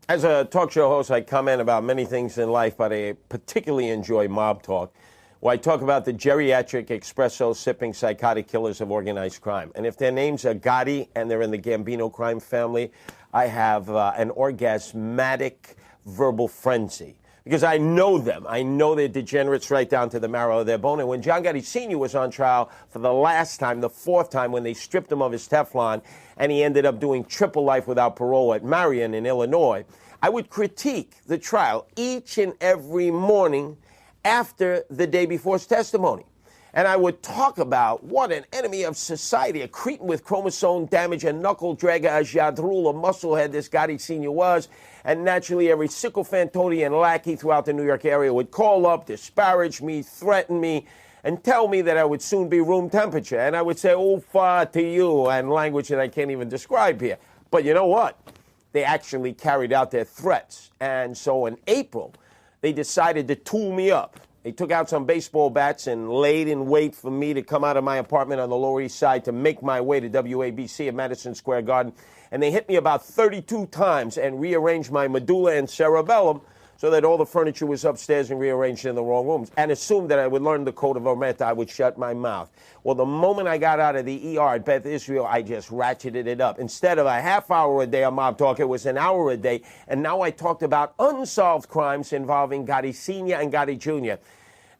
As a talk show host, I comment about many things in life, but I particularly enjoy Mob Talk, where I talk about the geriatric espresso-sipping psychotic killers of organized crime. And if their names are Gotti and they're in the Gambino crime family, I have an orgasmatic verbal frenzy. Because I know them. I know they're degenerates right down to the marrow of their bone. And when John Gotti Sr. was on trial for the last time, the fourth time, when they stripped him of his Teflon, and he ended up doing triple life without parole at Marion in Illinois, I would critique the trial each and every morning after the day before's testimony. And I would talk about what an enemy of society, a cretin with chromosome damage, a knuckle dragger, a jadrul, a musclehead this Gotti Sr. was. And naturally, every sycophant, toady, and lackey throughout the New York area would call up, disparage me, threaten me, and tell me that I would soon be room temperature. And I would say, oofa to you, and language that I can't even describe here. But you know what? They actually carried out their threats. And so in April, they decided to tool me up. They took out some baseball bats and laid in wait for me to come out of my apartment on the Lower East Side to make my way to WABC at Madison Square Garden. And they hit me about 32 times and rearranged my medulla and cerebellum so that all the furniture was upstairs and rearranged in the wrong rooms, and assumed that I would learn the code of Omerta. I would shut my mouth. Well, the moment I got out of the ER at Beth Israel, I just ratcheted it up. Instead of a half hour a day on Mob Talk, it was an hour a day, and now I talked about unsolved crimes involving Gotti Sr. and Gotti Jr.,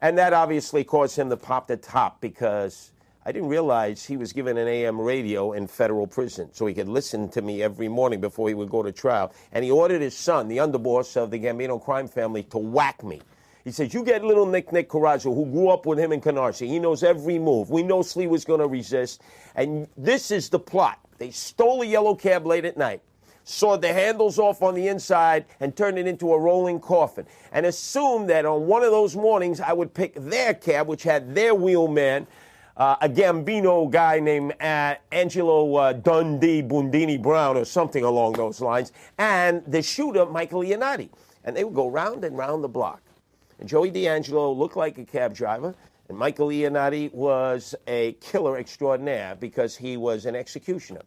and that obviously caused him to pop the top, because I didn't realize he was given an AM radio in federal prison so he could listen to me every morning before he would go to trial. And he ordered his son, the underboss of the Gambino crime family, to whack me. He says, you get little Nick Corazzo, who grew up with him in Canarsie. He knows every move. We know Sliwa was going to resist. And this is the plot. They stole a yellow cab late at night, sawed the handles off on the inside, and turned it into a rolling coffin, and assumed that on one of those mornings I would pick their cab, which had their wheelman, a Gambino guy named Angelo Dundee Bundini Brown or something along those lines, and the shooter, Michael Iannati. And they would go round and round the block. And Joey D'Angelo looked like a cab driver, and Michael Iannati was a killer extraordinaire because he was an executioner.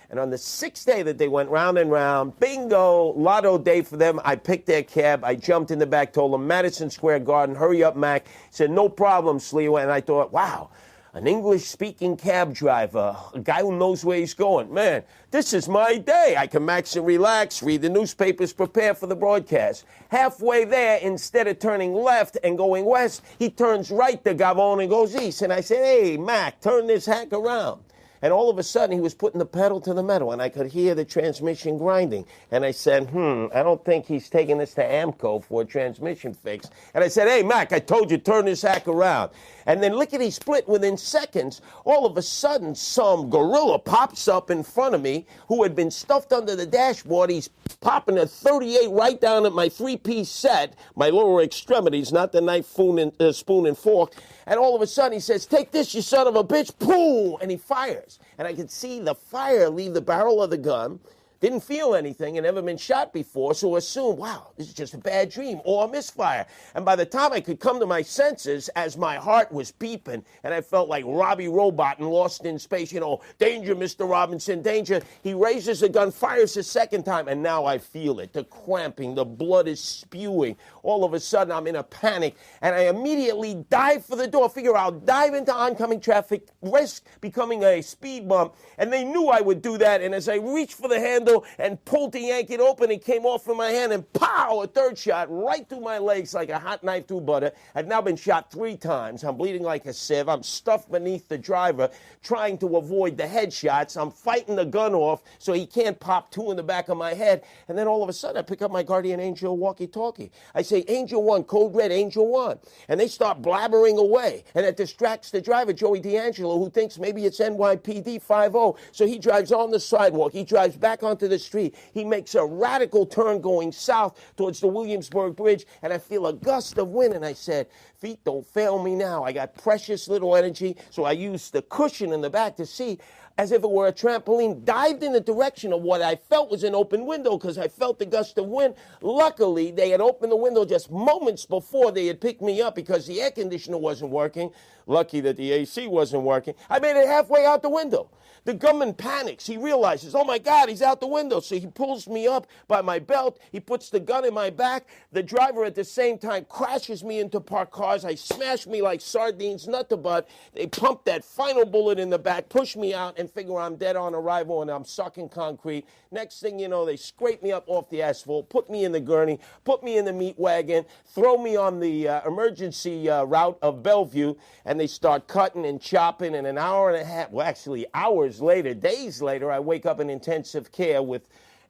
And on the sixth day that they went round and round, bingo, lotto day for them, I picked their cab. I jumped in the back, told them, Madison Square Garden, hurry up, Mac. He said, no problem, Sliwa. And I thought, wow, an English-speaking cab driver, a guy who knows where he's going. Man, this is my day. I can max and relax, read the newspapers, prepare for the broadcast. Halfway there, instead of turning left and going west, he turns right to Gavon and goes east. And I said, hey, Mac, turn this hack around. And all of a sudden, he was putting the pedal to the metal, and I could hear the transmission grinding. And I said, I don't think he's taking this to AMCO for a transmission fix. And I said, hey, Mac, I told you, turn this hack around. And then lickety split, within seconds, all of a sudden, some gorilla pops up in front of me who had been stuffed under the dashboard. He's popping a 38 right down at my three-piece set, my lower extremities, not the knife, spoon, and fork. And all of a sudden, he says, take this, you son of a bitch, boom, and he fires. And I could see the fire leave the barrel of the gun. Didn't feel anything and never been shot before, so assumed, wow, this is just a bad dream or a misfire. And by the time I could come to my senses, as my heart was beeping and I felt like Robbie Robot and Lost in Space, you know, danger, Mr. Robinson, danger, he raises the gun, fires a second time, and now I feel it, the cramping, the blood is spewing. All of a sudden, I'm in a panic, and I immediately dive for the door, figure I'll dive into oncoming traffic, risk becoming a speed bump, and they knew I would do that, and as I reached for the handle and pulled to yank it open, it came off from my hand, and pow, a third shot right through my legs like a hot knife through butter. I've now been shot 3 times. I'm bleeding like a sieve. I'm stuffed beneath the driver, trying to avoid the headshots. I'm fighting the gun off so he can't pop 2 in the back of my head. And then all of a sudden, I pick up my Guardian Angel walkie-talkie. I say, Angel 1, code red, Angel 1. And they start blabbering away. And it distracts the driver, Joey D'Angelo, who thinks maybe it's NYPD 5-0. So he drives on the sidewalk. He drives back onto the street. He makes a radical turn going south towards the Williamsburg Bridge, and I feel a gust of wind, and I said, feet don't fail me now. I got precious little energy, so I used the cushion in the back to see. as if it were a trampoline, dived in the direction of what I felt was an open window because I felt the gust of wind. Luckily, they had opened the window just moments before they had picked me up because the air conditioner wasn't working. Lucky that the AC wasn't working. I made it halfway out the window. The gunman panics. He realizes, oh my God, he's out the window. So he pulls me up by my belt. He puts the gun in my back. The driver at the same time crashes me into parked cars. I smash me like sardines, nut to butt. They pump that final bullet in the back, push me out, and figure I'm dead on arrival and I'm sucking concrete. Next thing you know, they scrape me up off the asphalt, put me in the gurney, put me in the meat wagon, throw me on the emergency route of Bellevue, and they start cutting and chopping. And an hour and a half, well, actually hours later, days later, I wake up in intensive care with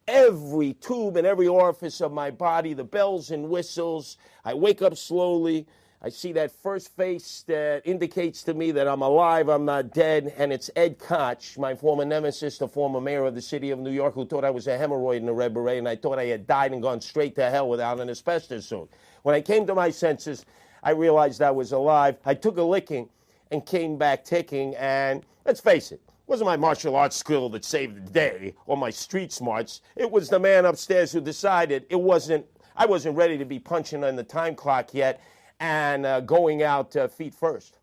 every tube and every orifice of my body, the bells and whistles. I wake up slowly. I see that first face that indicates to me that I'm alive, I'm not dead, and it's Ed Koch, my former nemesis, the former mayor of the city of New York, who thought I was a hemorrhoid in a red beret, and I thought I had died and gone straight to hell without an asbestos suit. When I came to my senses, I realized I was alive. I took a licking and came back ticking, and let's face it, wasn't my martial arts skill that saved the day or my street smarts. It was the man upstairs who decided I wasn't ready to be punching on the time clock yet and going out feet first.